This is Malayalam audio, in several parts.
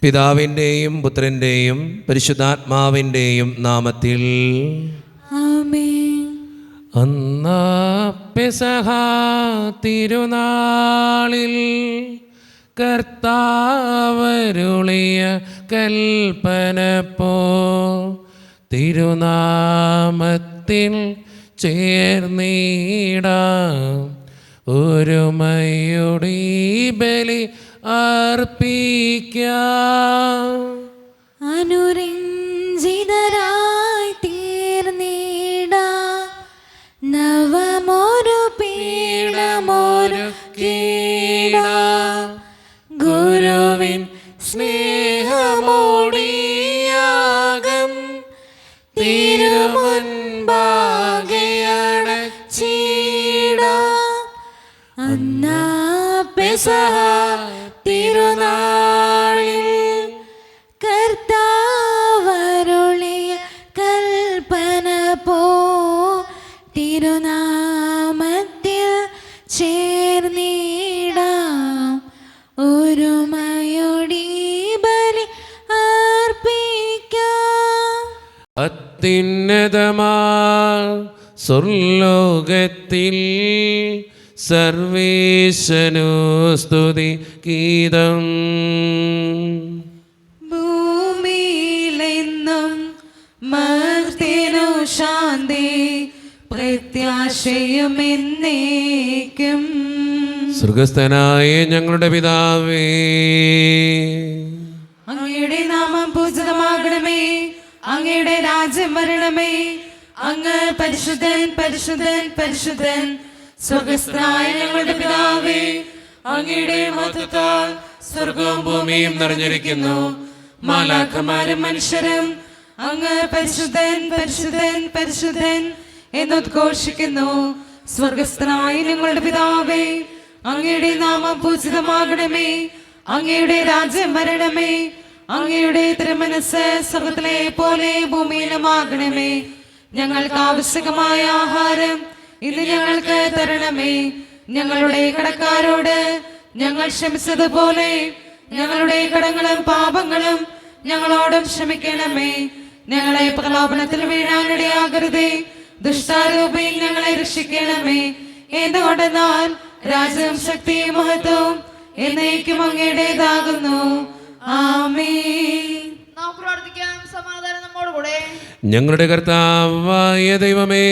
പിതാവിൻ്റെയും പുത്രൻ്റെയും പരിശുദ്ധാത്മാവിൻ്റെയും നാമത്തിൽ ആമേൻ. അന്നാ പെസഹ തിരുനാളിൽ കർത്താവരുളിയ കൽപ്പന പോ തിരുനാമത്തിൽ ചേർന്നിടാം ഒരുമയുടെ ബലി അർപ്പിക്കാം. അനുരഞ്ജിതരായി തീർന്നിടാം നവമൊരു പീഠമൊരുക്കിടാം ഗുരുവിൻ സ്നേഹമോടിയാകം തിരുമുൻപാകെ അണച്ചിടാം. അന്നാ പെസഹ തിരുനാളിൽ കർത്താവരുളിയ കൽപ്പന പോ തിരുനാമത്തിൽ ചേർന്നിടാം ഒരുമയോടെ ബലി അർപ്പിക്കാം. അത്യുന്നതമാ സ്വർലോകത്തിൽ സർവേശനു സ്തുതി ഗീതം. ഭൂമിയിലെന്നും മർത്യനു ശാന്തി പ്രത്യാശയും എന്നേക്കും. സ്വർഗസ്ഥനായ ഞങ്ങളുടെ പിതാവേ, അങ്ങയുടെ നാമം പൂജിതമാകണമേ, അങ്ങയുടെ രാജ്യം വരണമേ, അങ്ങ് പരിശുദ്ധൻ പരിശുദ്ധൻ പരിശുദ്ധൻ. സ്വർഗസ്ഥനായ ഞങ്ങളുടെ പിതാവേ, അങ്ങയുടെ മഹത്വത്താൽ സ്വർഗവും ഭൂമിയും നിറഞ്ഞിരിക്കുന്നു. മാലാഖമാരും മനുഷ്യരും അങ്ങ് പരിശുദ്ധൻ പരിശുദ്ധൻ പരിശുദ്ധൻ എന്നുദ്ഘോഷിക്കുന്നു. സ്വർഗസ്ഥനായ ഞങ്ങളുടെ പിതാവേ, അങ്ങയുടെ നാമം പൂജിതമാകണമേ, അങ്ങയുടെ രാജ്യം വരണമേ, അങ്ങയുടെ തിരുമനസ്സ് സ്വർഗ്ഗത്തിലെ പോലെ ഭൂമിയിലുമാകണമേ. ഞങ്ങൾക്ക് ആവശ്യമായ ആഹാരം ഇന്ന് ഞങ്ങൾക്ക് തരണമേ. ഞങ്ങളുടെ കടക്കാരോട് ഞങ്ങൾ ക്ഷമിച്ചതുപോലെ ഞങ്ങളുടെ കടങ്ങളും പാപങ്ങളും ഞങ്ങളോടും ക്ഷമിക്കണമേ. ഞങ്ങളെ പ്രലോഭനത്തിൽ വീഴാനിടയാകരുതേ, ദുഷ്ടാരൂപയിൽ ഞങ്ങളെ രക്ഷിക്കണമേ. എന്തുകൊണ്ടെന്നാൽ രാജ്യവും ശക്തിയും മഹത്വവും എന്നേക്കും അങ്ങയുടേതാകുന്നു. ആമേൻ. നാം പ്രാർത്ഥിക്കാം. സമാധാനം നമ്മോടുകൂടെ. ഞങ്ങളുടെ കർത്താവായ ദൈവമേ,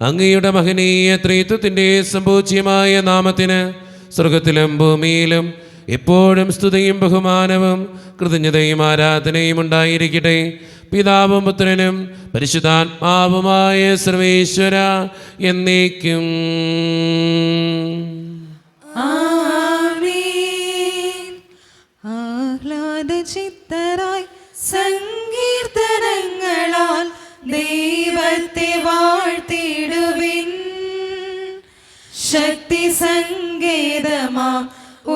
അങ്ങയുടെ മഹനീയ ത്രിത്വത്തിൻ്റെ സമ്പൂജ്യമായ നാമത്തിന് സ്വർഗത്തിലും ഭൂമിയിലും എപ്പോഴും സ്തുതിയും ബഹുമാനവും കൃതജ്ഞതയും ആരാധനയും ഉണ്ടായിരിക്കട്ടെ. പിതാവും പുത്രനും പരിശുദ്ധാത്മാവുമായ സർവേശ്വര എന്നേക്കും. ആമേൻ. ആഹ്ലാദചിത്തരായി സങ്കീർത്തനങ്ങളാൽ ദൈവത്തെ വാഴ്ത്തിടുവിൻ. ശക്തി സങ്കേതമാം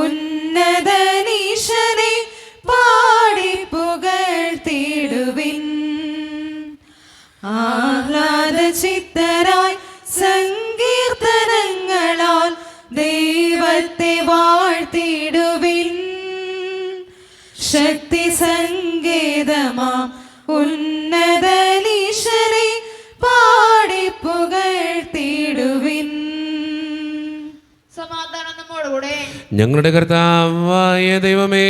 ഉന്നതനീശനെ പാടി പുകഴ്ത്തിടുവിൻ. ആഹ്ലാദചിത്തരായി സങ്കീർത്തനങ്ങളാൽ ദൈവത്തെ വാഴ്ത്തിടുവിൻ. ശക്തി സങ്കേതമാം ഉന്നതനീശനെ പാടി പുകഴ്ത്തിടുവിൻ. സമാധാനം നമ്മോടുകൂടെ. ഞങ്ങളുടെ കർത്താവായ ദൈവമേ,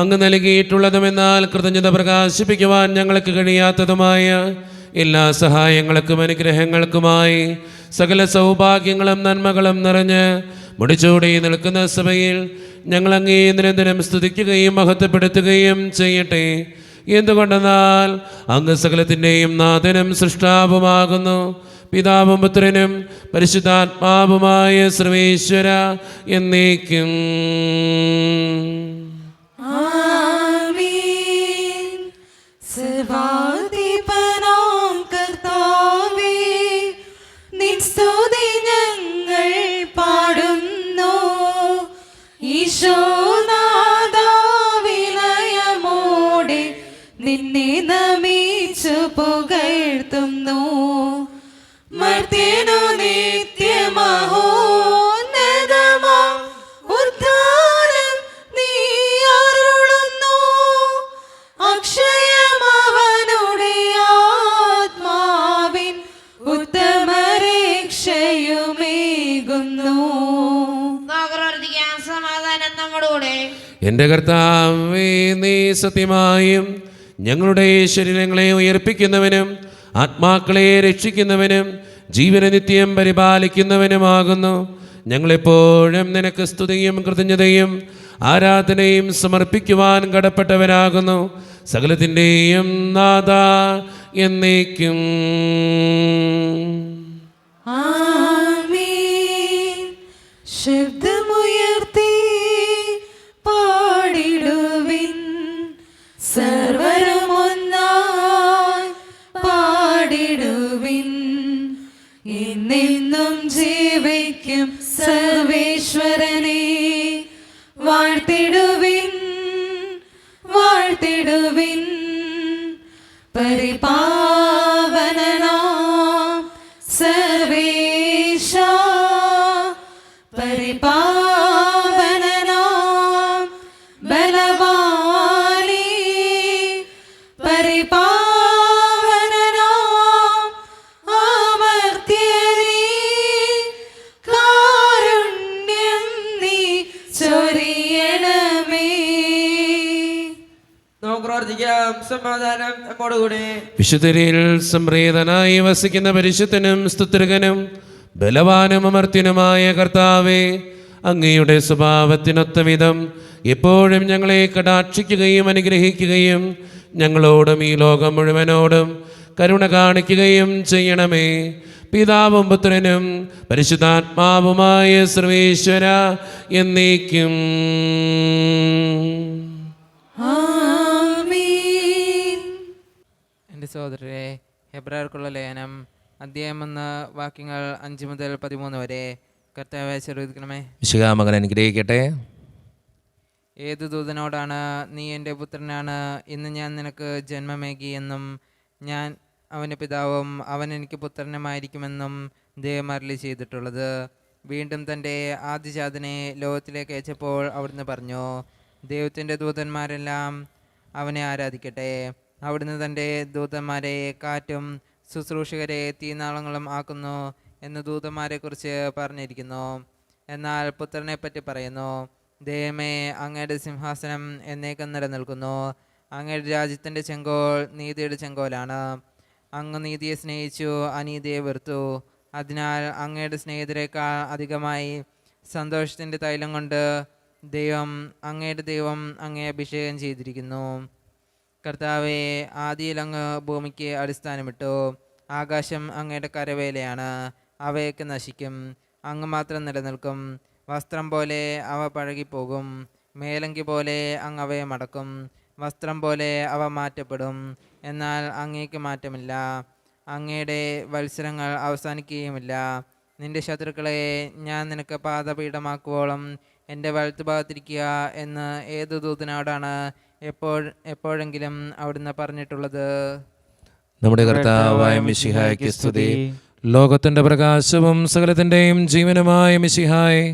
അങ്ങ് നൽകിയിട്ടുള്ളതുമെന്നാൽ കൃതജ്ഞത പ്രകാശിപ്പിക്കുവാൻ ഞങ്ങൾക്ക് കഴിയാത്തതുമായ എല്ലാ സഹായങ്ങൾക്കും അനുഗ്രഹങ്ങൾക്കുമായി സകല സൗഭാഗ്യങ്ങളും നന്മകളും നിറഞ്ഞ് മുടിച്ചൂടി നിൽക്കുന്ന സഭയിൽ ഞങ്ങൾ അങ്ങേ നിരന്തരം സ്തുതിക്കുകയും മഹത്വപ്പെടുത്തുകയും ചെയ്യട്ടെ. എന്തുകൊണ്ടെന്നാൽ അങ്ങ് സകലത്തിൻ്റെയും നാഥനും സൃഷ്ടാവുമാകുന്നു. പിതാവും പുത്രനും പരിശുദ്ധാത്മാവുമായ സർവേശ്വര എന്നേക്കും. ആമേൻ. സർവാധിപനാം കർത്താവേ, നിൻ സ്തുതി ഞങ്ങൾ പാടുന്നു. ഈശോനാഥാ, വിനയമോടെ നിന്നെ നമിച്ചു പുകഴ്ത്തുന്നു. മർത്യനു നിത്യമഹോന്നതമാം ഉദ്ധാനം നീ അരുളുന്നു. എൻ്റെ കർത്താവേ, നീ സത്യമായും ഞങ്ങളുടെ ശരീരങ്ങളെ ഉയർപ്പിക്കുന്നവനും ആത്മാക്കളെ രക്ഷിക്കുന്നവനും ജീവനെ നിത്യം പരിപാലിക്കുന്നവനുമാകുന്നു. ഞങ്ങളെപ്പോഴും നിനക്ക് സ്തുതിയും കൃതജ്ഞതയും ആരാധനയും സമർപ്പിക്കുവാൻ കടപ്പെട്ടവരാകുന്നു. സകലത്തിൻ്റെയും നാഥ എന്നേക്കും. ആമേൻ. ശബ്ദമുയർത്തി പാടിടുവിൻ, സർവരമൊന്നായി പാടിടുവിൻ. എന്നെന്നും ജീവിക്കും സർവേശ്വരനെ വാഴ്ത്തിടുവിൻ, വാഴ്ത്തിടുവിൻ. പരിപാവനനാം സർവേശ, പരിപാവനനാം ബലവാനേ, പരിപാവനനാം അമർത്യനേ, കാരുണ്യം നീ ചൊരിയണമേ. നമുക്ക് പ്രാർത്ഥിക്കാം. സമാധാനം നമ്മോടുകൂടെ. വിശുദ്ധരിൽ സംപ്രീതനായി വസിക്കുന്ന പരിശുദ്ധനും സ്തുത്യർഹനും ബലവാനും അമർത്യനുമായ കർത്താവേ, അങ്ങയുടെ സ്വഭാവത്തിനൊത്ത വിധം എപ്പോഴും ഞങ്ങളെ കടാക്ഷിക്കുകയും അനുഗ്രഹിക്കുകയും ഞങ്ങളോടും ഈ ലോകം മുഴുവനോടും കരുണ കാണിക്കുകയും ചെയ്യണമേ. പിതാവും പുത്രനും പരിശുദ്ധാത്മാവുമായ സർവേശ്വര എന്നേക്കും. ആമേൻ. എൻ്റെ സഹോദരരെ, ഹെബ്രായർക്കുള്ള ലേഖനം അധ്യായം 1 വാക്യങ്ങൾ 5 മുതൽ 13 വരെ. കർത്താവേ, ആശീർവദിക്കണമേ. വിശുദ്ധമകൻ അനുഗ്രഹിക്കട്ടെ. ഏതു ദൂതനോടാണ് നീ എൻ്റെ പുത്രനാണ്, ഇന്ന് ഞാൻ നിനക്ക് ജന്മമേകി എന്നും ഞാൻ അവന് പിതാവും അവൻ എനിക്ക് പുത്രനുമായിരിക്കുമെന്നും ദൈവം അരുളി ചെയ്തിട്ടുള്ളത്? വീണ്ടും തൻ്റെ ആദ്യജാതനെ ലോകത്തിലേക്ക് അയച്ചപ്പോൾ അവിടുന്ന് പറഞ്ഞു, ദൈവത്തിൻ്റെ ദൂതന്മാരെല്ലാം അവനെ ആരാധിക്കട്ടെ. അവിടുന്ന് തൻ്റെ ദൂതന്മാരെ കാറ്റും ശുശ്രൂഷകരെ തീനാളങ്ങളും ആക്കുന്നു എന്ന് ദൂതന്മാരെക്കുറിച്ച് പറഞ്ഞിരിക്കുന്നു. എന്നാൽ പുത്രനെപ്പറ്റി പറയുന്നു, ദൈവമേ, അങ്ങയുടെ സിംഹാസനം എന്നേക്കും നിലനിൽക്കുന്നു. അങ്ങയുടെ രാജ്യത്തിൻ്റെ ചെങ്കോൽ നീതിയുടെ ചെങ്കോലാണ്. അങ്ങ് നീതിയെ സ്നേഹിച്ചു, അനീതിയെ വെറുത്തു. അതിനാൽ അങ്ങയുടെ സ്നേഹിതരെക്കാൾ അധികമായി സന്തോഷത്തിൻ്റെ തൈലം കൊണ്ട് അങ്ങയുടെ ദൈവം അങ്ങയെ അഭിഷേകം ചെയ്തിരിക്കുന്നു. കർത്താവെ, ആദിയിൽ അങ്ങ് ഭൂമിക്ക് അടിസ്ഥാനമിട്ടു. ആകാശം അങ്ങയുടെ കരവേലയാണ്. അവയൊക്കെ നശിക്കും, അങ്ങ് മാത്രം നിലനിൽക്കും. വസ്ത്രം പോലെ അവ പഴകിപ്പോകും, മേലങ്കി പോലെ അങ്ങ് അവയെ മടക്കും. വസ്ത്രം പോലെ അവ മാറ്റപ്പെടും, എന്നാൽ അങ്ങേക്ക് മാറ്റമില്ല. അങ്ങയുടെ വത്സരങ്ങൾ അവസാനിക്കുകയുമില്ല. നിന്റെ ശത്രുക്കളെ ഞാൻ നിനക്ക് പാദപീഠമാക്കുവോളം എൻ്റെ വലത്തുഭാഗത്തിരിക്കുക എന്ന് ഏതു ദൂതനോടാണ് എപ്പോഴെങ്കിലും അവിടുന്ന് പറഞ്ഞിട്ടുള്ളത്? നമ്മുടെ കർത്താവായ മിശിഹായ്ക്ക് സ്തുതി. ലോകത്തിൻ്റെ പ്രകാശവും സകലത്തിൻ്റെയും ജീവനുമായ മിശിഹായെ,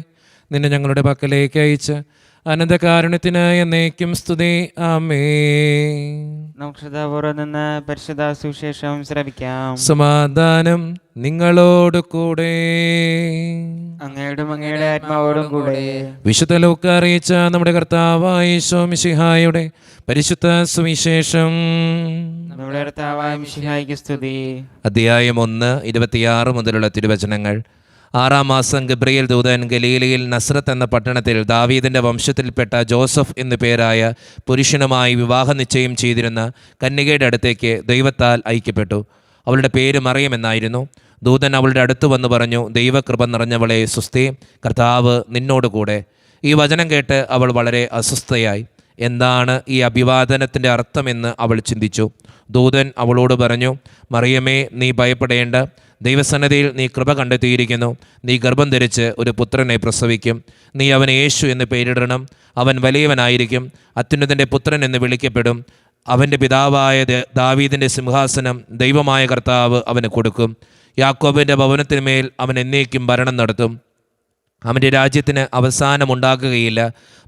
നിന്നെ ഞങ്ങളുടെ പക്കലേക്ക് അയച്ച് അനന്തകാരുണ്യത്തിന് എന്നേക്കും സ്തുതി. ആമേൻ. നമുക്ക് ശ്രദ്ധാപൂർവ്വം നിന്ന് പരിശുദ്ധ സുവിശേഷം ശ്രവിക്കാം. സമാധാനം നിങ്ങളോട് കൂടെ. അങ്ങയോടും അങ്ങയുടെ ആത്മാവോടും കൂടെ. വിശുദ്ധ ലൂക്ക അറിയിച്ച നമ്മുടെ കർത്താവായ യേശു മിശിഹായുടെ പരിശുദ്ധ സുവിശേഷം. നമ്മുടെ കർത്താവായ മിശിഹായ്ക്ക് സ്തുതി. അധ്യായം 1 26 മുതലുള്ള തിരുവചനങ്ങൾ. 6-ാം മാസം ഗബ്രിയേൽ ദൂതൻ ഗലീലയിൽ നസ്രത്ത് എന്ന പട്ടണത്തിൽ ദാവീദിൻ്റെ വംശത്തിൽപ്പെട്ട ജോസഫ് എന്നു പേരായ പുരുഷനുമായി വിവാഹ നിശ്ചയം ചെയ്തിരുന്ന കന്യകയുടെ അടുത്തേക്ക് ദൈവത്താൽ അയക്കപ്പെട്ടു. അവളുടെ പേര് മറിയം എന്നായിരുന്നു. ദൂതൻ അവളുടെ അടുത്ത് വന്നു പറഞ്ഞു, ദൈവകൃപ നിറഞ്ഞവളെ സ്വസ്തി, കർത്താവ് നിന്നോടുകൂടെ. ഈ വചനം കേട്ട് അവൾ വളരെ അസ്വസ്ഥയായി. എന്താണ് ഈ അഭിവാദനത്തിൻ്റെ അർത്ഥമെന്ന് അവൾ ചിന്തിച്ചു. ദൂതൻ അവളോട് പറഞ്ഞു, മറിയമേ, നീ ഭയപ്പെടേണ്ട. ദൈവസന്നിധിയിൽ നീ കൃപ കണ്ടെത്തിയിരിക്കുന്നു. നീ ഗർഭം ധരിച്ച് ഒരു പുത്രനെ പ്രസവിക്കും. നീ അവന് യേശു എന്ന് പേരിടണം. അവൻ വലിയവനായിരിക്കും, അത്യുന്നതൻ്റെ പുത്രൻ എന്ന് വിളിക്കപ്പെടും. അവൻ്റെ പിതാവായ ദാവീദിൻ്റെ സിംഹാസനം ദൈവമായ കർത്താവ് അവന് കൊടുക്കും. യാക്കോബിൻ്റെ ഭവനത്തിന്മേൽ അവൻ എന്നേക്കും ഭരണം നടത്തും. അവൻ്റെ രാജ്യത്തിന് അവസാനമുണ്ടാക്കുകയില്ല.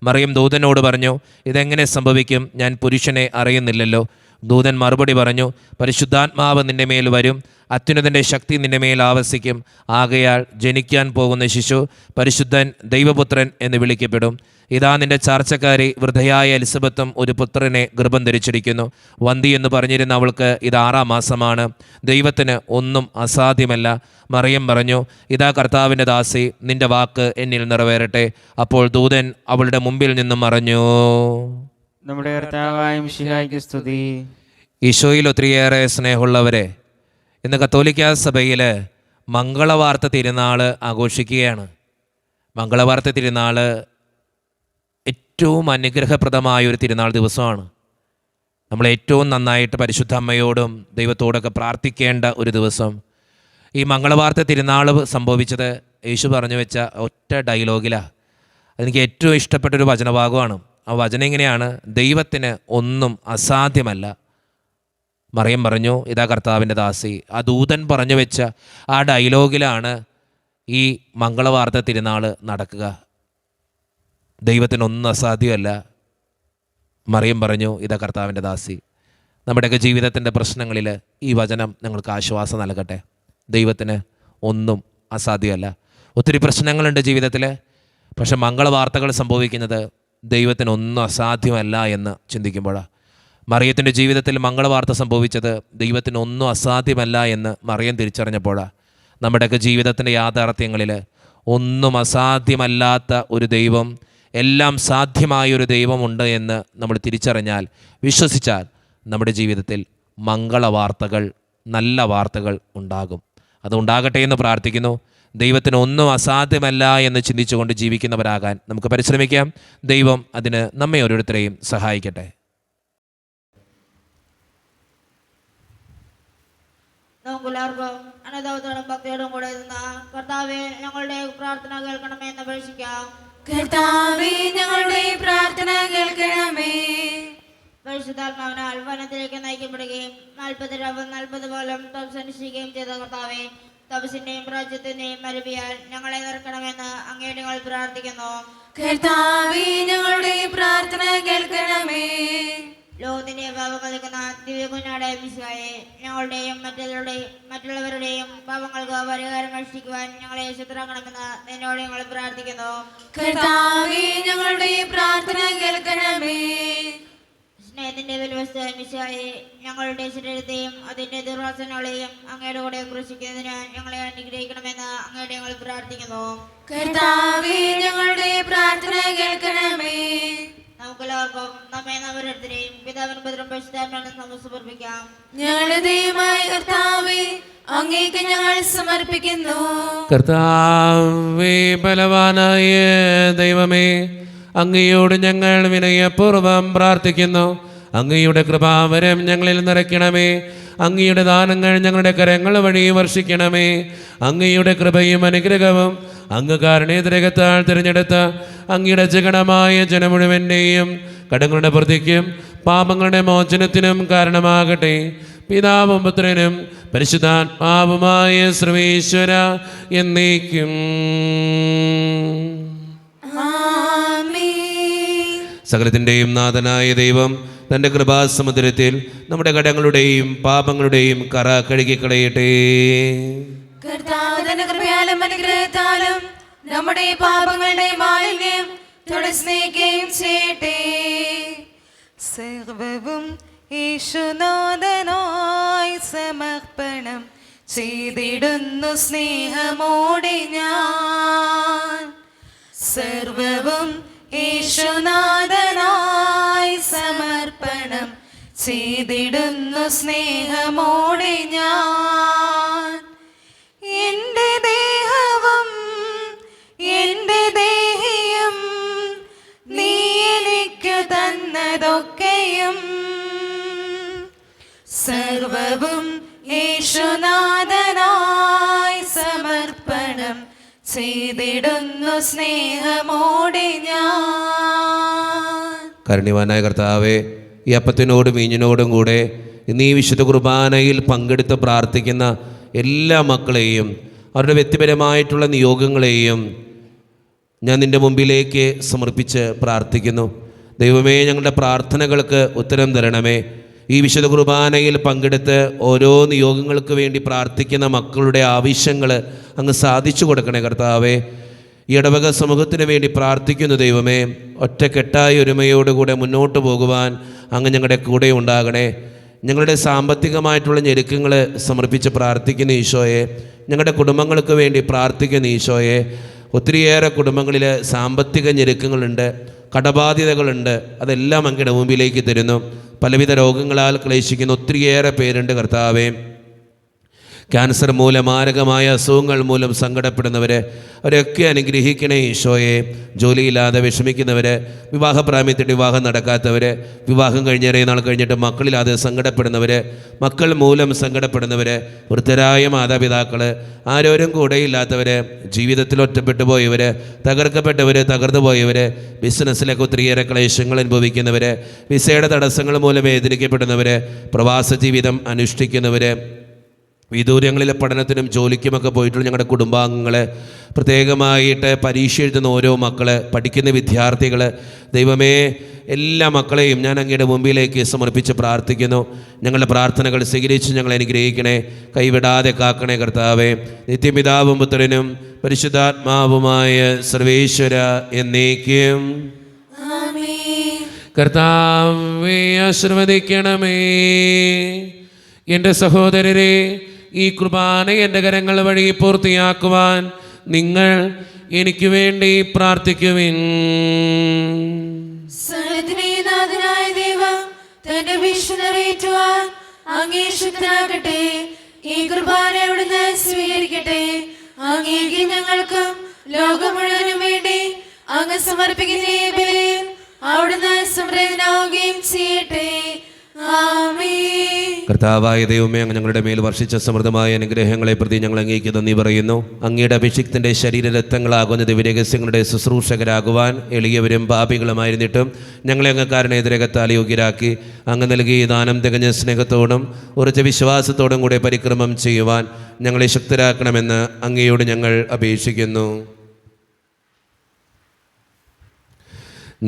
മറിയം ദൂതനോട് പറഞ്ഞു, ഇതെങ്ങനെ സംഭവിക്കും? ഞാൻ പുരുഷനെ അറിയുന്നില്ലല്ലോ. ദൂതൻ മറുപടി പറഞ്ഞു, പരിശുദ്ധാത്മാവ് നിന്റെ മേൽ വരും. അത്യുന്നതൻ്റെ ശക്തി നിന്റെ മേൽ ആവസിക്കും. ആകയാൽ ജനിക്കാൻ പോകുന്ന ശിശു പരിശുദ്ധൻ, ദൈവപുത്രൻ എന്ന് വിളിക്കപ്പെടും. ഇതാ നിന്റെ ചാർച്ചക്കാരി വൃദ്ധയായ എലിസബത്തും ഒരു പുത്രനെ ഗർഭം ധരിച്ചിരിക്കുന്നു. വന്തി എന്ന് പറഞ്ഞിരുന്ന അവൾക്ക് ഇത് 6-ാം മാസമാണ്. ദൈവത്തിന് ഒന്നും അസാധ്യമല്ല. മറിയം പറഞ്ഞു, ഇതാ കർത്താവിൻ്റെ ദാസി, നിന്റെ വാക്ക് എന്നിൽ നിറവേറട്ടെ. അപ്പോൾ ദൂതൻ അവളുടെ മുമ്പിൽ നിന്നും മറഞ്ഞു. നമ്മുടെ കർത്താവായ മിശിഹായ്ക്ക് സ്തുതി. ഈശോയിൽ ഒത്തിരിയേറെ സ്നേഹമുള്ളവരെ, ഇന്ന് കത്തോലിക്കാ സഭയിൽ മംഗളവാർത്ത തിരുനാൾ ആഘോഷിക്കുകയാണ്. മംഗളവാർത്ത തിരുനാൾ ഏറ്റവും അനുഗ്രഹപ്രദമായൊരു തിരുനാൾ ദിവസമാണ്. നമ്മൾ ഏറ്റവും നന്നായിട്ട് പരിശുദ്ധ അമ്മയോടും ദൈവത്തോടൊക്കെ പ്രാർത്ഥിക്കേണ്ട ഒരു ദിവസം. ഈ മംഗളവാർത്ത തിരുനാൾ സംഭവിച്ചത് യേശു പറഞ്ഞു വെച്ച ഒറ്റ ഡയലോഗിലാണ്. അതെനിക്ക് ഏറ്റവും ഇഷ്ടപ്പെട്ടൊരു വചനഭാഗമാണ്. ആ വചനം ഇങ്ങനെയാണ്: ദൈവത്തിന് ഒന്നും അസാധ്യമല്ല. മറിയം പറഞ്ഞു, ഇതാ കർത്താവിൻ്റെ ദാസി. ആ ദൂതൻ പറഞ്ഞു വെച്ച ആ ഡയലോഗിലാണ് ഈ മംഗളവാർത്ത തിരുനാൾ നടക്കുക. ദൈവത്തിനൊന്നും അസാധ്യമല്ല. മറിയം പറഞ്ഞു, ഇതാ കർത്താവിൻ്റെ ദാസി. നമ്മുടെയൊക്കെ ജീവിതത്തിൻ്റെ പ്രശ്നങ്ങളിൽ ഈ വചനം നിങ്ങൾക്ക് ആശ്വാസം നൽകട്ടെ. ദൈവത്തിന് ഒന്നും അസാധ്യമല്ല. ഒത്തിരി പ്രശ്നങ്ങളുണ്ട് ജീവിതത്തിൽ. പക്ഷെ മംഗളവാർത്തകൾ സംഭവിക്കുന്നത് ദൈവത്തിനൊന്നും അസാധ്യമല്ല എന്ന് ചിന്തിക്കുമ്പോഴാണ്. മറിയത്തിൻ്റെ ജീവിതത്തിൽ മംഗളവാർത്ത സംഭവിച്ചത് ദൈവത്തിനൊന്നും അസാധ്യമല്ല എന്ന് മറിയം തിരിച്ചറിഞ്ഞപ്പോഴാണ്. നമ്മുടെയൊക്കെ ജീവിതത്തിൻ്റെ യാഥാർത്ഥ്യങ്ങളിൽ ഒന്നും അസാധ്യമല്ലാത്ത ഒരു ദൈവം, എല്ലാം സാധ്യമായൊരു ദൈവമുണ്ട് എന്ന് നമ്മൾ തിരിച്ചറിഞ്ഞാൽ, വിശ്വസിച്ചാൽ നമ്മുടെ ജീവിതത്തിൽ മംഗളവാർത്തകൾ, നല്ല വാർത്തകൾ ഉണ്ടാകും. അതുണ്ടാകട്ടെ എന്ന് പ്രാർത്ഥിക്കുന്നു. ദൈവത്തിന് ഒന്നും അസാധ്യമല്ല എന്ന് ചിന്തിച്ചുകൊണ്ട് ജീവിക്കുന്നവരാകാൻ നമുക്ക് പരിശ്രമിക്കാം. ദൈവം അതിന് നമ്മെ ഓരോരുത്തരെയും സഹായിക്കട്ടെ. നമുക്കെല്ലാവർക്കും അനന്തത്തോടും ഭക്തിയോടും കൂടെ നിന്ന കർത്താവെ, ഞങ്ങളുടെ പ്രാർത്ഥന കേൾക്കണമേ എന്ന് അപേക്ഷിക്കാം. കർത്താവേ, ഞങ്ങളുടെ പ്രാർത്ഥന കേൾക്കണമേ. പരിശുദ്ധാത്മാവിനാൽ വനത്തിലേക്ക് നയിക്കപ്പെടുകയും 40 രാവും 40 പകലും തപസ്സനുഷ്ഠിക്കുകയും ചെയ്ത കർത്താവെ, തപസ്സിന്റെയും പ്രാച്യത്തിന്റെയും മരുവിയാൽ ഞങ്ങളെ നിറക്കണമെന്ന് അങ്ങയോട് ഞങ്ങൾ പ്രാർത്ഥിക്കുന്നു. കർത്താവേ, ഞങ്ങളുടെ പ്രാർത്ഥന കേൾക്കണമേ. ലോകത്തിന്റെ പാപങ്ങൾ നിൽക്കുന്ന ദിവ്യ കുഞ്ഞാടായ മിശിഹായെ, ഞങ്ങളുടെയും മറ്റുള്ളവരുടെയും പാപങ്ങൾക്ക് പരിഹാരം അനുഷ്ഠിക്കുവാൻ ഞങ്ങളെ ശുദ്ധരാക്കണമെന്ന് നിന്നോട് ഞങ്ങൾ പ്രാർത്ഥിക്കുന്നു. കർത്താവേ, ഞങ്ങളുടെ പ്രാർത്ഥന കേൾക്കണമേ. സ്നേഹത്തിന്റെ വിലവസ്തു മിശിഹായെ, ഞങ്ങളുടെ ശരീരത്തെയും അതിന്റെ ദുർവാസനകളെയും അങ്ങയുടെ കൂടെ ക്രൂശിക്കുന്നതിന് ഞങ്ങളെ അനുഗ്രഹിക്കണമെന്ന് അങ്ങയോട് ഞങ്ങൾ പ്രാർത്ഥിക്കുന്നു. കർത്താവേ, ഞങ്ങളുടെ പ്രാർത്ഥന കേൾക്കണമേ. നമുക്കെല്ലാവർക്കും നമ്മെ ഓരോരുത്തരെയും പിതാവിനും പുത്രനും പരിശുദ്ധാത്മാവിനും നമുക്ക് സമർപ്പിക്കാം. ഞങ്ങളുടെ ദൈവമായ കർത്താവേ, അങ്ങേക്ക് ഞങ്ങൾ സമർപ്പിക്കുന്നു. കർത്താവേ, ബലവാനായ ദൈവമേ, അങ്ങയോട് ഞങ്ങൾ വിനയപൂർവ്വം പ്രാർത്ഥിക്കുന്നു. അങ്ങയുടെ കൃപാവരം ഞങ്ങളിൽ നിറയ്ക്കണമേ. അങ്ങയുടെ ദാനങ്ങൾ ഞങ്ങളുടെ കരങ്ങൾ വഴി വർഷിക്കണമേ. അങ്ങയുടെ കൃപയും അനുഗ്രഹവും അങ്ങ് കാരുണ്യത്തിരകത്താൽ തിരഞ്ഞെടുത്ത അങ്ങയുടെ ജഗണമായ ജനം മുഴുവൻ്റെയും കടങ്ങളുടെ പ്രതിക്കും പാപങ്ങളുടെ മോചനത്തിനും കാരണമാകട്ടെ. പിതാവും പുത്രനും പരിശുദ്ധാത്മാവുമായ സർവേശ്വര എന്നേക്കും. സകലത്തിൻ്റെയും നാഥനായ ദൈവം തൻ്റെ കൃപാസമുദ്രത്തിൽ നമ്മുടെ കടങ്ങളുടെയും പാപങ്ങളുടെയും കറ കഴുകിക്കളയട്ടെ. കർത്താവ് തന്റെ കൃപയാലും അനുഗ്രഹത്താലും നമ്മുടെ പാപങ്ങളുടെ മാലിന്യം തുടസ്നേഹിക്കുകയും ചെയ്യട്ടെ. സർവവും യേശുനാഥനായി സമർപ്പണം ചെയ്തിടുന്നു സ്നേഹമോടെ ഞാൻ. സർവവും യേശുനാഥനായി സമർപ്പണം ചെയ്തിടുന്നു സ്നേഹമോടെ ഞാൻ. എന്റെ ദേഹവും എന്റെ ദേഹിയും നീ എനിക്ക് തന്നതൊക്കെയും സർവവും യേശുനാഥനായി സമർപ്പണം ചെയ്തിടുന്നു സ്നേഹമോടെ ഞാൻ. കാരുണ്യവാനായ കർത്താവേ, ഈ അപ്പത്തിനോടും വീഞ്ഞിനോടും കൂടെ ഇന്ന് ഈ വിശുദ്ധ കുർബാനയിൽ പങ്കെടുത്ത് പ്രാർത്ഥിക്കുന്ന എല്ലാ മക്കളെയും അവരുടെ വ്യക്തിപരമായിട്ടുള്ള നിയോഗങ്ങളെയും ഞാൻ നിൻ്റെ മുമ്പിലേക്ക് സമർപ്പിച്ച് പ്രാർത്ഥിക്കുന്നു. ദൈവമേ, ഞങ്ങളുടെ പ്രാർത്ഥനകൾക്ക് ഉത്തരം തരണമേ. ഈ വിശുദ്ധ കുർബാനയിൽ പങ്കെടുത്ത് ഓരോ നിയോഗങ്ങൾക്ക് വേണ്ടി പ്രാർത്ഥിക്കുന്ന മക്കളുടെ ആവശ്യങ്ങൾ അങ്ങ് സാധിച്ചു കൊടുക്കണേ കർത്താവേ. ഈ ഇടവക സമൂഹത്തിന് വേണ്ടി പ്രാർത്ഥിക്കുന്നു ദൈവമേ. ഒറ്റക്കെട്ടായ ഒരുമയോടുകൂടെ മുന്നോട്ട് പോകുവാൻ അങ്ങ് ഞങ്ങളുടെ കൂടെ ഉണ്ടാകണേ. ഞങ്ങളുടെ സാമ്പത്തികമായിട്ടുള്ള ഞെരുക്കങ്ങൾ സമർപ്പിച്ച് പ്രാർത്ഥിക്കുന്ന ഈശോയെ, ഞങ്ങളുടെ കുടുംബങ്ങൾക്ക് വേണ്ടി പ്രാർത്ഥിക്കുന്ന ഈശോയെ. ഒത്തിരിയേറെ കുടുംബങ്ങളിൽ സാമ്പത്തിക ഞെരുക്കങ്ങളുണ്ട്, കടബാധ്യതകളുണ്ട്. അതെല്ലാം അങ്ങയുടെ മുമ്പിലേക്ക് തരുന്നു. പലവിധ രോഗങ്ങളാൽ ക്ലേശിക്കുന്ന ഒത്തിരിയേറെ പേരുണ്ട് കർത്താവേ. ക്യാൻസർ മൂലം, മാരകമായ അസുഖങ്ങൾ മൂലം സങ്കടപ്പെടുന്നവർ, അവരെയൊക്കെ അനുഗ്രഹിക്കണേ ഈശോയെ. ജോലിയില്ലാതെ വിഷമിക്കുന്നവർ, വിവാഹപ്രാമ്യത്തിൽ വിവാഹം നടക്കാത്തവർ, വിവാഹം കഴിഞ്ഞേറെ നാൾ കഴിഞ്ഞിട്ട് മക്കളില്ലാതെ സങ്കടപ്പെടുന്നവർ, മക്കൾ മൂലം സങ്കടപ്പെടുന്നവർ, വൃദ്ധരായ മാതാപിതാക്കൾ, ആരോരും കൂടെയില്ലാത്തവർ, ജീവിതത്തിൽ ഒറ്റപ്പെട്ടു പോയവർ, തകർക്കപ്പെട്ടവർ, തകർന്നു പോയവർ, ബിസിനസ്സിലൊക്കെ ഒത്തിരിയേറെ ക്ലേശങ്ങൾ അനുഭവിക്കുന്നവർ, വിസയുടെ തടസ്സങ്ങൾ മൂലം വേദനിക്കപ്പെടുന്നവർ, പ്രവാസ ജീവിതം അനുഷ്ഠിക്കുന്നവർ, വിദൂരങ്ങളിലെ പഠനത്തിനും ജോലിക്കുമൊക്കെ പോയിട്ടുള്ള ഞങ്ങളുടെ കുടുംബാംഗങ്ങൾ, പ്രത്യേകമായിട്ട് പരീക്ഷ എഴുതുന്ന ഓരോ മക്കൾ, പഠിക്കുന്ന വിദ്യാർത്ഥികൾ, ദൈവമേ എല്ലാ മക്കളെയും ഞാൻ അങ്ങയുടെ മുമ്പിലേക്ക് സമർപ്പിച്ച് പ്രാർത്ഥിക്കുന്നു. ഞങ്ങളുടെ പ്രാർത്ഥനകൾ സ്വീകരിച്ച് ഞങ്ങളെ അനുഗ്രഹിക്കണേ, കൈവിടാതെ കാക്കണേ കർത്താവേ. നിത്യപിതാവും പുത്രനും പരിശുദ്ധാത്മാവുമായ സർവേശ്വര എന്നേക്കും. കർത്താവേ ആശീർവദിക്കണമേ. എൻ്റെ സഹോദരരെ, ഈ കുർബാന എൻ്റെ കരങ്ങൾ വഴി പൂർത്തിയാക്കുവാൻ നിങ്ങൾ എനിക്ക് വേണ്ടി പ്രാർത്ഥിക്കുവിൻ. സർവ്വജ്ഞനാഥനായ ദൈവം തന്റെ ഭീഷണി നിറവേറ്റുവാൻ അങ്ങേ ശക്തനാകട്ടെ. ഈ കുർബാന അവിടുന്ന് സ്വീകരിക്കട്ടെ. അങ്ങേക്ക് ഞങ്ങൾക്കും ലോകം മുഴുവനും വേണ്ടി അങ്ങ് സമർപ്പിക്കുന്ന ഈ ബലിയിൽ അവിടുന്ന് സംപ്രീതനാവുകയും ചെയ്യട്ടെ. കർത്താവായ ദൈവമേ, അങ്ങ് ഞങ്ങളുടെ മേൽ വർഷിച്ച സമൃദ്ധമായ അനുഗ്രഹങ്ങളെ പ്രതി ഞങ്ങൾ അങ്ങേക്ക് നന്ദി പറയുന്നു. അങ്ങയുടെ അഭിഷിക്തൻ്റെ ശരീരരക്തങ്ങളാകുന്ന ദിവ്യരഹസ്യങ്ങളുടെ ശുശ്രൂഷകരാകുവാൻ എളിയവരും പാപികളുമായിരുന്നിട്ടും ഞങ്ങളെ അങ്ങ് കാരണേതരകത്താൽ യോഗ്യരാക്കി അങ്ങ് നൽകിയ ദാനം തികഞ്ഞ സ്നേഹത്തോടും ഉറച്ച വിശ്വാസത്തോടും കൂടെ പരിക്രമം ചെയ്യുവാൻ ഞങ്ങളെ ശക്തരാക്കണമെന്ന് അങ്ങയോട് ഞങ്ങൾ അപേക്ഷിക്കുന്നു.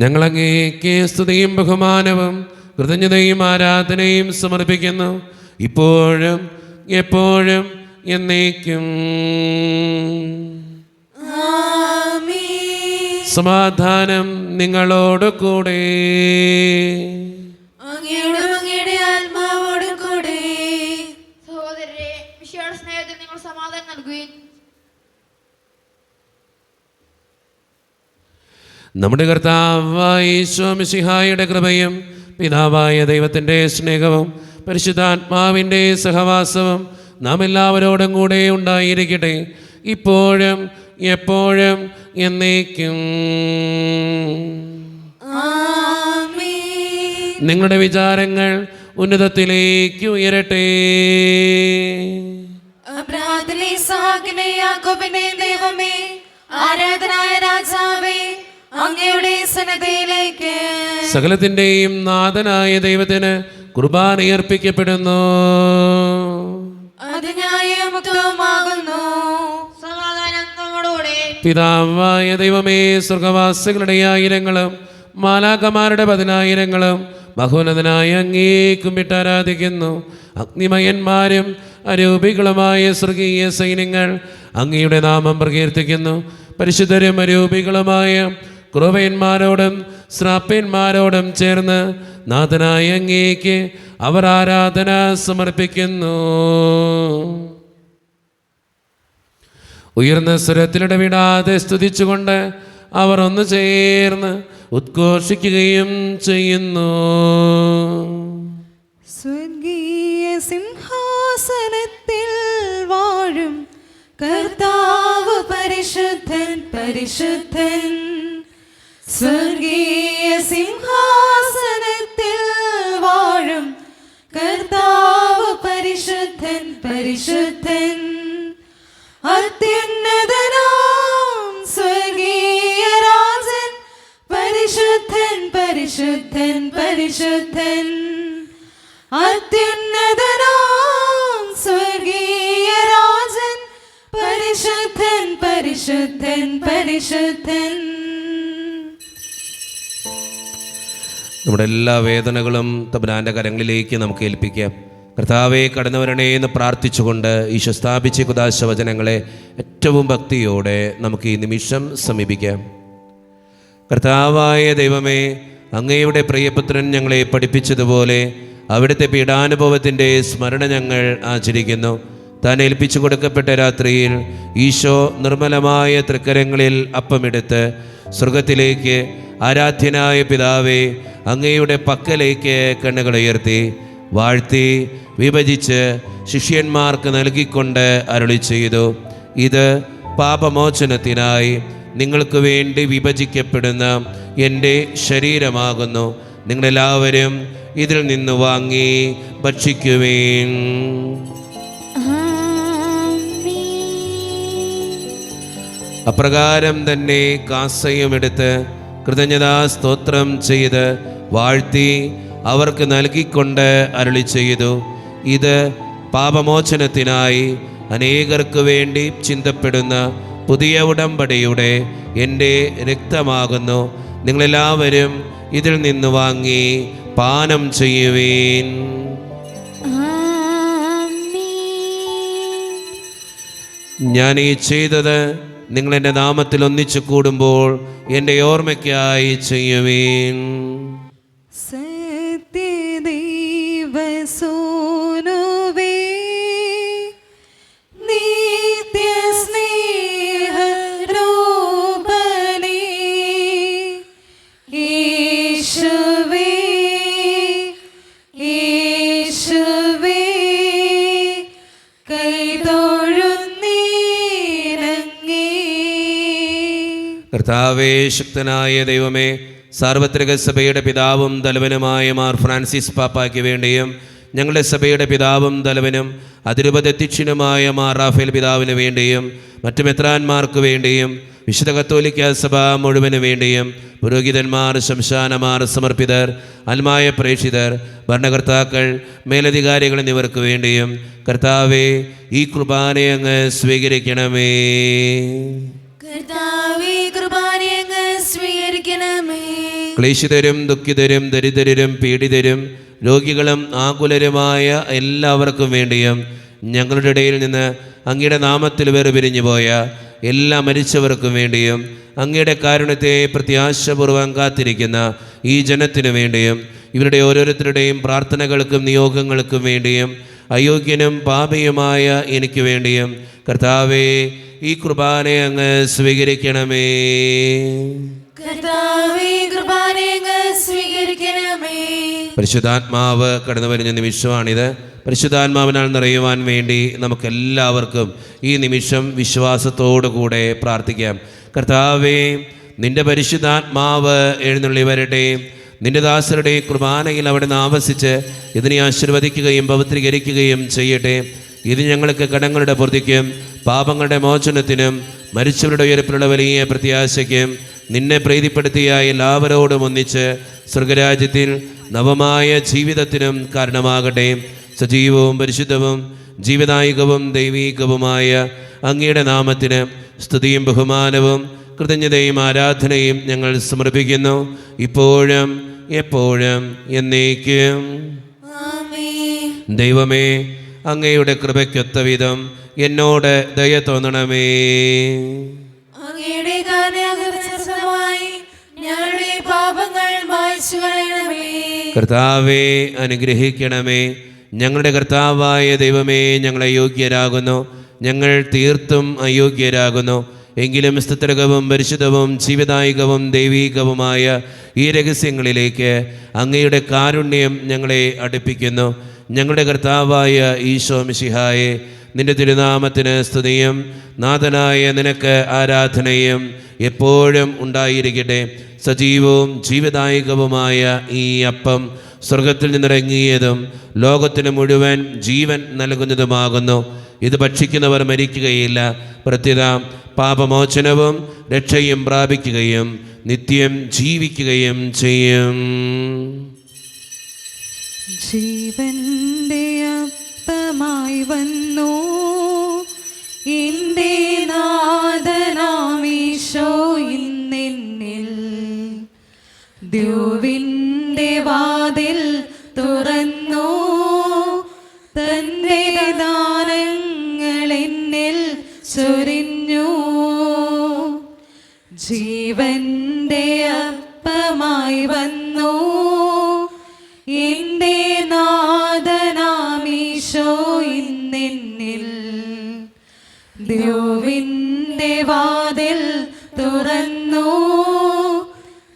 ഞങ്ങളങ്ങേക്ക് സ്തുതിയും ബഹുമാനവും കൃതജ്ഞതയും ആരാധനയും സമർപ്പിക്കുന്നു, ഇപ്പോഴും എപ്പോഴും എന്നേക്കും. സമാധാനം നിങ്ങളോട് കൂടെ. അങ്ങയുടെ ആത്മാവോട് കൂടെ. സഹോദരരെ, മിശിഹായുടെ സ്നേഹത്തിൽ നിങ്ങൾ സമാധാനം നൽകുകയും നമ്മുടെ കർത്താവായ ഈശോ മിശിഹായുടെ കൃപയും പിതാവായ ദൈവത്തിൻ്റെ സ്നേഹവും പരിശുദ്ധാത്മാവിൻ്റെ സഹവാസവും നാം എല്ലാവരോടും കൂടെ ഉണ്ടായിരിക്കട്ടെ, ഇപ്പോഴും എപ്പോഴും എന്നേക്കും. നിങ്ങളുടെ വിചാരങ്ങൾ ഉന്നതത്തിലേക്ക് ഉയരട്ടെ. അബ്രാഹാമിനെ, ഇസ്ഹാക്കിനെ, യാക്കോബിനെ ദൈവമേ, ആരാധനായ രാജാവേ, അങ്ങയുടെ സന്നദ്ധയിലേക്ക് സകലത്തിൻ്റെയും നാഥനായ ദൈവത്തിന് കുർബാന അർപ്പിക്കപ്പെടുന്നു. അത് ന്യായമുക്തവുമാകുന്നു. സമാധാനം നമ്മോടുകൂടെ. പിതാവായ ദൈവമേ, സ്വർഗവാസികളുടെ ആയിരങ്ങളും മാലാഖമാരുടെ 10,000ങ്ങളും മഹോന്നതനായ അങ്ങേ കുമ്പിട്ട് ആരാധിക്കുന്നു. അഗ്നിമയന്മാരും അരൂപികളുമായ സ്വർഗീയ സൈന്യങ്ങൾ അങ്ങയുടെ നാമം പ്രകീർത്തിക്കുന്നു. പരിശുദ്ധരും അരൂപികളുമായ ക്രൂവന്മാരോടും ശ്രാപ്യന്മാരോടും ചേർന്ന് നാഥനായ അങ്ങേക്ക് അവർ ആരാധന സമർപ്പിക്കുന്നു. ഉയർന്ന സ്വരത്തിലിടവിടാതെ സ്തുതിച്ചുകൊണ്ട് അവർ ഒന്ന് ചേർന്ന് ഉദ്ഘോഷിക്കുകയും ചെയ്യുന്നു. സ്വർഗീയ സിംഹാസനത്തിൽ വാഴും കർത്താവ് പരിശുദ്ധൻ പരിശുദ്ധൻ. സ്വർഗീയ സിംഹാസനത്തിൽ വാഴും കർത്താവ് പരിശുദ്ധൻ പരിശുദ്ധൻ. അത്യുന്നതനാം സ്വർഗീയ രാജൻ പരിശുദ്ധൻ പരിശുദ്ധൻ പരിശുദ്ധൻ. അത്യുന്നതനാം സ്വർഗീയ രാജൻ പരിശുദ്ധൻ പരിശുദ്ധൻ പരിശുദ്ധൻ. നമ്മുടെ എല്ലാ വേദനകളും തമ്പുരാൻ്റെ കരങ്ങളിലേക്ക് നമുക്ക് ഏൽപ്പിക്കാം. കർത്താവെ കടന്നു വരണേ എന്ന് പ്രാർത്ഥിച്ചുകൊണ്ട് ഈശോ സ്ഥാപിച്ച കുദാശ വചനങ്ങളെ ഏറ്റവും ഭക്തിയോടെ നമുക്ക് ഈ നിമിഷം സമീപിക്കാം. കർത്താവായ ദൈവമേ, അങ്ങയുടെ പ്രിയപുത്രൻ ഞങ്ങളെ പഠിപ്പിച്ചതുപോലെ അവിടുത്തെ പീഡാനുഭവത്തിൻ്റെ സ്മരണ ഞങ്ങൾ ആചരിക്കുന്നു. താൻ ഏൽപ്പിച്ചു കൊടുക്കപ്പെട്ട രാത്രിയിൽ ഈശോ നിർമ്മലമായ തൃക്കരങ്ങളിൽ അപ്പമെടുത്ത് സ്വർഗത്തിലേക്ക് ആരാധ്യനായ പിതാവേ അങ്ങയുടെ പക്കലേക്ക് കണ്ണുകളുയർത്തി വാഴ്ത്തി വിഭജിച്ച് ശിഷ്യന്മാർക്ക് നൽകിക്കൊണ്ട് അരുളി ചെയ്തു, ഇത് പാപമോചനത്തിനായി നിങ്ങൾക്ക് വേണ്ടി വിഭജിക്കപ്പെടുന്ന എൻ്റെ ശരീരമാകുന്നു. നിങ്ങളെല്ലാവരും ഇതിൽ നിന്ന് വാങ്ങി ഭക്ഷിക്കുവേൻ. അപ്രകാരം തന്നെ കാസയുമെടുത്ത് കൃതജ്ഞതാ സ്തോത്രം ചെയ്ത് വാഴ്ത്തി അവർക്ക് നൽകിക്കൊണ്ട് അരുളി ചെയ്തു, ഇത് പാപമോചനത്തിനായി അനേകർക്ക് വേണ്ടി ചിന്തപ്പെടുന്ന പുതിയ ഉടമ്പടിയുടെ എൻ്റെ രക്തമാകുന്നു. നിങ്ങളെല്ലാവരും ഇതിൽ നിന്ന് വാങ്ങി പാനം ചെയ്യുവേൻ. ഞാൻ ഈ ചെയ്തത് നിങ്ങളെൻ്റെ നാമത്തിൽ ഒന്നിച്ചു കൂടുമ്പോൾ എൻ്റെ ഓർമ്മയ്ക്കായി ചെയ്യുവേൻ. സത്യദൈവസൂനുവേ, നിത്യസ്നേഹരൂപനേ, യേശുവേ, യേശുവേ, കൈതൊഴുന്നീരങ്ങേ. കർത്താവേ, ശക്തനായ ദൈവമേ, സാർവത്രിക സഭയുടെ പിതാവും തലവനുമായ മാർ ഫ്രാൻസിസ് പാപ്പായ്ക്ക് വേണ്ടിയും ഞങ്ങളുടെ സഭയുടെ പിതാവും തലവനും അതിരൂപതധ്യക്ഷനുമായ മാർ റാഫേൽ പിതാവിന് വേണ്ടിയും മറ്റു മെത്രാന്മാർക്ക് വേണ്ടിയും വിശുദ്ധ കത്തോലിക്ക സഭ മുഴുവന് വേണ്ടിയും പുരോഹിതന്മാർ, ശംശാനമാർ, സമർപ്പിതർ, ആത്മായ പ്രേക്ഷിതർ, ഭരണകർത്താക്കൾ, മേലധികാരികൾ എന്നിവർക്ക് വേണ്ടിയും കർത്താവേ ഈ കുർബാനയെ അങ്ങ് സ്വീകരിക്കണമേ. ക്ലേശിതരും ദുഃഖിതരും ദരിദ്രരും പീഡിതരും രോഗികളും ആകുലരുമായ എല്ലാവർക്കും വേണ്ടിയും ഞങ്ങളുടെ ഇടയിൽ നിന്ന് അങ്ങയുടെ നാമത്തിൽ വേർപിരിഞ്ഞു പോയ എല്ലാ മരിച്ചവർക്കും വേണ്ടിയും അങ്ങയുടെ കാരുണ്യത്തെ പ്രത്യാശപൂർവ്വം കാത്തിരിക്കുന്ന ഈ ജനത്തിനു വേണ്ടിയും ഇവരുടെ ഓരോരുത്തരുടെയും പ്രാർത്ഥനകൾക്കും നിയോഗങ്ങൾക്കും വേണ്ടിയും അയോഗ്യനും പാപിയുമായ എനിക്ക് വേണ്ടിയും കർത്താവേ ഈ കുർബാനയെ അങ്ങ് സ്വീകരിക്കണമേ. പരിശുദ്ധാത്മാവ് കടന്നു വരുന്ന നിമിഷമാണിത്. പരിശുദ്ധാത്മാവിനാൽ നിറയുവാൻ വേണ്ടി നമുക്കെല്ലാവർക്കും ഈ നിമിഷം വിശ്വാസത്തോടു കൂടെ പ്രാർത്ഥിക്കാം. കർത്താവേ, നിന്റെ പരിശുദ്ധാത്മാവ് എഴുന്നള്ളി വരട്ടെ. നിന്റെ ദാസരുടെ കുർബാനയിൽ അവിടെ നിന്ന് ആവസിച്ച് ഇതിനെ ആശീർവദിക്കുകയും പവിത്രീകരിക്കുകയും ചെയ്യട്ടെ. ഇത് ഞങ്ങൾക്ക് കടങ്ങളുടെ പൂർത്തിക്കും പാപങ്ങളുടെ മോചനത്തിനും മരിച്ചവരുടെ ഉയർപ്പിലുള്ള വലിയ പ്രത്യാശയ്ക്കും നിന്നെ പ്രീതിപ്പെടുത്തിയ എല്ലാവരോടും ഒന്നിച്ച് സ്വർഗരാജ്യത്തിൽ നവമായ ജീവിതത്തിനും കാരണമാകട്ടെ. സജീവവും പരിശുദ്ധവും ജീവദായകവും ദൈവീകവുമായ അങ്ങയുടെ നാമത്തിന് സ്തുതിയും ബഹുമാനവും കൃതജ്ഞതയും ആരാധനയും ഞങ്ങൾ സമർപ്പിക്കുന്നു, ഇപ്പോഴും എപ്പോഴും എന്നേക്കും. ദൈവമേ, അങ്ങയുടെ കൃപയ്ക്കൊത്ത വിധം എന്നോട് ദയ തോന്നണമേ. അങ്ങയുടെ കാരുണ്യാകർഷണമായി ഞങ്ങളുടെ പാപങ്ങൾ മായ്ച്ചു കളയണമേ. കർത്താവേ, അനുഗ്രഹിക്കണമേ. ഞങ്ങളുടെ കർത്താവായ ദൈവമേ, ഞങ്ങളെ യോഗ്യരാകുന്നു, ഞങ്ങൾ തീർത്തും അയോഗ്യരാകുന്നു. എങ്കിലും സ്തുത്യർഹവും പരിശുദ്ധവും ജീവദായകവും ദൈവീകവുമായ ഈ രഹസ്യങ്ങളിലേക്ക് അങ്ങയുടെ കാരുണ്യം ഞങ്ങളെ അടുപ്പിക്കുന്നു. ഞങ്ങളുടെ കർത്താവായ ഈശോ മിശിഹായെ, നിന്റെ തിരുനാമത്തിന് സ്തുതിയും നാഥനായ നിനക്ക് ആരാധനയും എപ്പോഴും ഉണ്ടായിരിക്കട്ടെ. സജീവവും ജീവദായകവുമായ ഈ അപ്പം സ്വർഗത്തിൽ നിന്നിറങ്ങിയതും ലോകത്തിന് മുഴുവൻ ജീവൻ നൽകുന്നതുമാകുന്നു. ഇത് ഭക്ഷിക്കുന്നവർ മരിക്കുകയില്ല, പ്രത്യുത പാപമോചനവും രക്ഷയും പ്രാപിക്കുകയും നിത്യം ജീവിക്കുകയും ചെയ്യും. ജീവന്റെ അപ്പമായി വന്നു എന്റെ നാഥനാമീശോ ഇന്നെന്നിൽ ദ്യോവിന്റെ എന്റെ നാഥനാമീശോ ഇന്നെന്നിൽ ദ്യോവിന്റെ വാതിൽ തുറന്നു,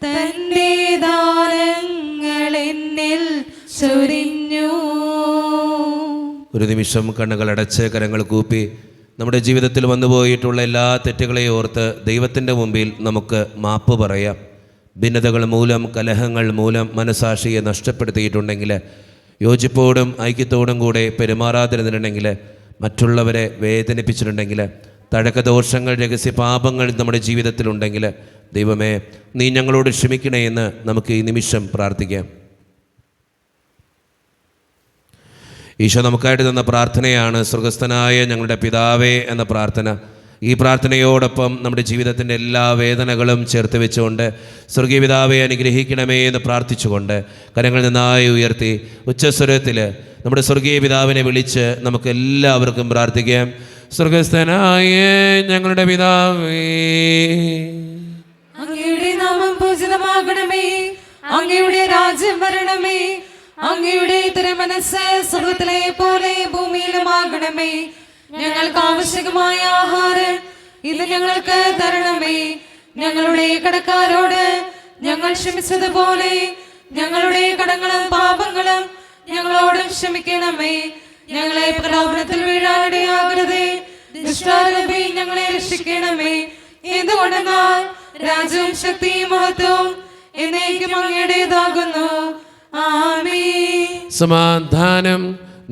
തന്റെ ദാനങ്ങൾ എന്നിൽ ചൊരിഞ്ഞു. ഒരു നിമിഷം കണ്ണുകളടച്ച് കരങ്ങൾ കൂപ്പി നമ്മുടെ ജീവിതത്തിൽ വന്നുപോയിട്ടുള്ള എല്ലാ തെറ്റുകളെയും ഓർത്ത് ദൈവത്തിൻ്റെ മുമ്പിൽ നമുക്ക് മാപ്പ് പറയാം. ഭിന്നതകൾ മൂലം, കലഹങ്ങൾ മൂലം മനസാക്ഷിയെ നഷ്ടപ്പെടുത്തിയിട്ടുണ്ടെങ്കിൽ, യോജിപ്പോടും ഐക്യത്തോടും കൂടെ പെരുമാറാതിരുന്നിട്ടുണ്ടെങ്കിൽ, മറ്റുള്ളവരെ വേദനിപ്പിച്ചിട്ടുണ്ടെങ്കിൽ, തഴക്കദോഷങ്ങൾ, രഹസ്യപാപങ്ങൾ നമ്മുടെ ജീവിതത്തിലുണ്ടെങ്കിൽ, ദൈവമേ നീ ഞങ്ങളോട് ക്ഷമിക്കണേ എന്ന് നമുക്ക് ഈ നിമിഷം പ്രാർത്ഥിക്കാം. ഈശോ നമുക്കായിട്ട് തന്ന പ്രാർത്ഥനയാണ് സ്വർഗസ്ഥനായ ഞങ്ങളുടെ പിതാവേ എന്ന പ്രാർത്ഥന. ഈ പ്രാർത്ഥനയോടൊപ്പം നമ്മുടെ ജീവിതത്തിൻ്റെ എല്ലാ വേദനകളും ചേർത്ത് വെച്ചുകൊണ്ട് സ്വർഗീയ പിതാവെ അനുഗ്രഹിക്കണമേ എന്ന് പ്രാർത്ഥിച്ചുകൊണ്ട് കരങ്ങൾ നന്നായി ഉയർത്തി ഉച്ചസ്വരത്തിൽ നമ്മുടെ സ്വർഗീയ പിതാവിനെ വിളിച്ച് നമുക്ക് എല്ലാവർക്കും പ്രാർത്ഥിക്കാം. സ്വർഗസ്ഥനായ ഞങ്ങളുടെ പിതാവേ, അങ്ങയുടെ നാമം പൂജിതമാകണമേ, അങ്ങയുടെ രാജ്യം വരണമേ, അങ്ങയുടെ തിരുമനസ്സ് സ്വർഗ്ഗത്തിലെ പോലെ ഭൂമിയിലുമാകണമേ. ഞങ്ങൾക്ക് ആവശ്യമായ ആഹാരം ഇത് ഞങ്ങൾക്ക് തരണമേ. ഞങ്ങളുടെ കടക്കാരോട് ഞങ്ങൾ ക്ഷമിച്ചതുപോലെ ഞങ്ങളുടെ കടങ്ങളും പാപങ്ങളും ഞങ്ങളോട് ക്ഷമിക്കണമേ. ഞങ്ങളെ പ്രലോഭനത്തിൽ വീഴാനിടയാകരുതേ, ദുഷ്ടാരൂപി ഞങ്ങളെ രക്ഷിക്കണമേ. എന്തുകൊണ്ടെന്നാൽ രാജ്യവും ശക്തിയും മഹത്വവും എന്നേക്കും അങ്ങയുടേതാകുന്നു. ആമേൻ. സമാധാനം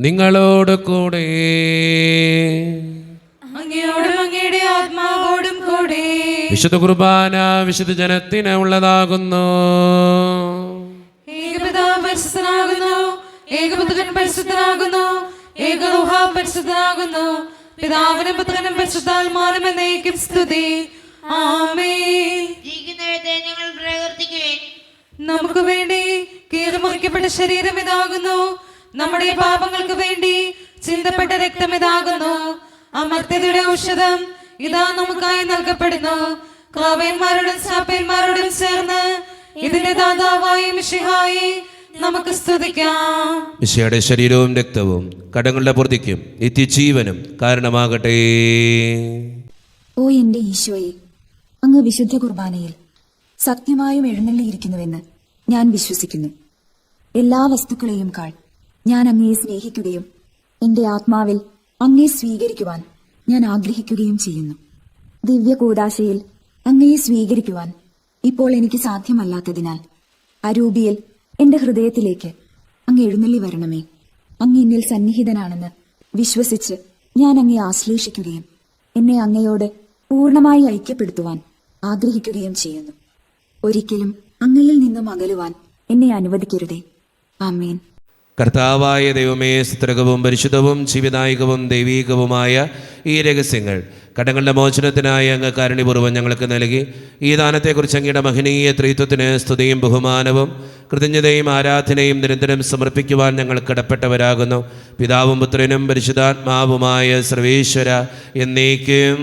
നിങ്ങളോട് കൂടെ. അങ്ങയോടും അങ്ങയുടെ ആത്മാവോടും കൂടെ. വിശുദ്ധ കുർബാന വിശുദ്ധ ജനത്തിന് ഉള്ളതാകുന്നു. ഏകപിതാവ് പരിശുദ്ധനാകുന്നു, ഏകപുത്രൻ പരിശുദ്ധനാകുന്നു, ഏകരൂഹ പരിശുദ്ധനാകുന്നു. പിതാവിനും പുത്രനും പരിശുദ്ധാത്മാവിനും എന്നേക്കും സ്തുതി. ആമേൻ. ജീവിക്കുന്നവരെ നിങ്ങൾ പ്രകീർത്തിക്കുവിൻ. നമുക്ക് വേണ്ടി കീറിമുറിക്കപ്പെട്ട ശരീരം ഇതാകുന്നു, നമ്മുടെ പാപങ്ങൾക്ക് വേണ്ടി ചിന്തപ്പെട്ട രക്തം ഇതാകുന്നു. അമർത്യതയുടെ ഔഷധം ഇതാ നമുക്കായി നൽകപ്പെടുന്നു. ക്രോവേന്മാരോടും സാപ്പേന്മാരോടും ചേർന്ന് ഇതിന്റെ ദാതാവായ മിശിഹായി നമുക്ക് സ്തുതിക്കാം. മിശിഹായുടെ ശരീരവും രക്തവും കടങ്ങളുടെ പൂർത്തിക്കും നിത്യജീവനും കാരണമാകട്ടെ. ഓ എന്റെ ഈശോയെ, അങ്ങ് വിശുദ്ധ കുർബാനയിൽ സത്യമായും എഴുന്നള്ളിയിരിക്കുന്നുവെന്ന് ഞാൻ വിശ്വസിക്കുന്നു. എല്ലാ വസ്തുക്കളെയും കാൾ ഞാൻ അങ്ങയെ സ്നേഹിക്കുകയും എന്റെ ആത്മാവിൽ അങ്ങയെ സ്വീകരിക്കുവാൻ ഞാൻ ആഗ്രഹിക്കുകയും ചെയ്യുന്നു. ദിവ്യ കൂദാശയിൽ അങ്ങയെ സ്വീകരിക്കുവാൻ ഇപ്പോൾ എനിക്ക് സാധ്യമല്ലാത്തതിനാൽ അരൂപിയിൽ എന്റെ ഹൃദയത്തിലേക്ക് അങ്ങ് എഴുന്നള്ളി വരണമേ. അങ്ങ് എന്നിൽ സന്നിഹിതനാണെന്ന് വിശ്വസിച്ച് ഞാൻ അങ്ങയെ ആശ്ലേഷിക്കുകയും എന്നെ അങ്ങയോട് പൂർണ്ണമായി ഐക്യപ്പെടുത്തുവാൻ ആഗ്രഹിക്കുകയും ചെയ്യുന്നു. ഒരിക്കലും അങ്ങയിൽ നിന്നും അകലുവാൻ എന്നെ അനുവദിക്കരുതേ. ആമേൻ. കർത്താവായ ദൈവമേ, സ്തുത്യർഹവും പരിശുദ്ധവും ജീവദായകവും ദൈവീകവുമായ ഈ രഹസ്യങ്ങൾ കടങ്ങളുടെ മോചനത്തിനായി അങ്ങ് കാരുണ്യപൂർവ്വം ഞങ്ങൾക്ക് നൽകി. ഈ ദാനത്തെക്കുറിച്ച് അങ്ങയുടെ മഹനീയ ത്രിത്വത്തിന് സ്തുതിയും ബഹുമാനവും കൃതജ്ഞതയും ആരാധനയും നിരന്തരം സമർപ്പിക്കുവാൻ ഞങ്ങൾ കടപ്പെട്ടവരാകുന്നു. പിതാവും പുത്രനും പരിശുദ്ധാത്മാവുമായ സർവേശ്വര എന്നേക്കും.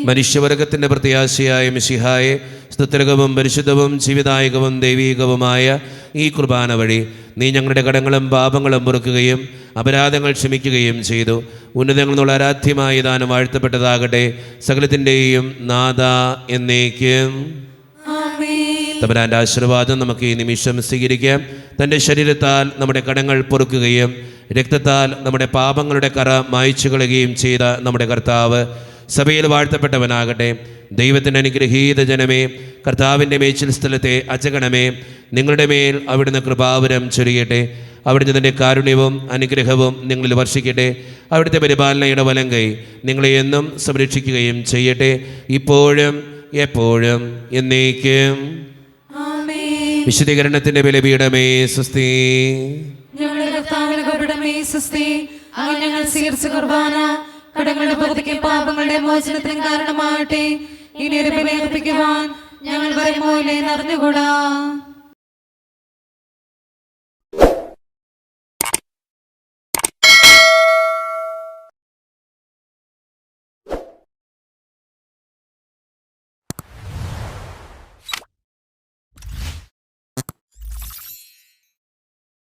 മനുഷ്യവർഗത്തിന്റെ പ്രത്യാശയായ മിശിഹായെ, സ്തുത്യർഹവും പരിശുദ്ധവും ജീവദായകവും ദൈവീകവുമായ ഈ കുർബാന വഴി നീ ഞങ്ങളുടെ കടങ്ങളും പാപങ്ങളും പൊറുക്കുകയും അപരാധങ്ങൾ ക്ഷമിക്കുകയും ചെയ്തു. ഉന്നതങ്ങളിൽ നിന്നുള്ള ആരാധ്യമായ ദാനം വാഴ്ത്തപ്പെട്ടതാകട്ടെ. സകലത്തിൻ്റെയും നാഥ എന്നേക്കും. തമ്പുരാന്റെ ആശീർവാദം നമുക്ക് ഈ നിമിഷം സ്വീകരിക്കാം. തൻ്റെ ശരീരത്താൽ നമ്മുടെ കടങ്ങൾ പൊറുക്കുകയും രക്തത്താൽ നമ്മുടെ പാപങ്ങളുടെ കറ മായ്ച്ചു കളയുകയും ചെയ്ത നമ്മുടെ കർത്താവ് സഭയിൽ വാഴ്ത്തപ്പെട്ടവനാകട്ടെ. ദൈവത്തിൻ്റെ അനുഗ്രഹീത ജനമേ, കർത്താവിൻ്റെ മേച്ചിൽ സ്ഥലത്തെ അജഗണമേ, നിങ്ങളുടെ മേൽ അവിടുന്ന് കൃപാവരം ചൊരിയട്ടെ. അവിടുന്ന് തൻ്റെ കാരുണ്യവും അനുഗ്രഹവും നിങ്ങളിൽ വർഷിക്കട്ടെ. അവിടുത്തെ പരിപാലനയുടെ വലങ്കൈ നിങ്ങളെ എന്നും സംരക്ഷിക്കുകയും ചെയ്യട്ടെ, ഇപ്പോഴും എപ്പോഴും എന്നേക്കും. വിശുദ്ധീകരണത്തിന്റെ ബലിപീഠമേ സ്വസ്തി. ഞങ്ങളുടെ കർത്താവിന്റെ കൃപയുടമേ സ്വസ്തി. അങ്ങ് ഞങ്ങൾ സ്വീകരിച്ച കുർബാന കടങ്ങളുടെ പൊറുതിക്കും പാപങ്ങളുടെ മോചനത്തിനും കാരണമാകട്ടെ. ഇനി ഒരു ബലി അർപ്പിക്കുവാൻ ഞങ്ങൾ വരുമോ ഇല്ലേ എന്നറിഞ്ഞുകൂടാ.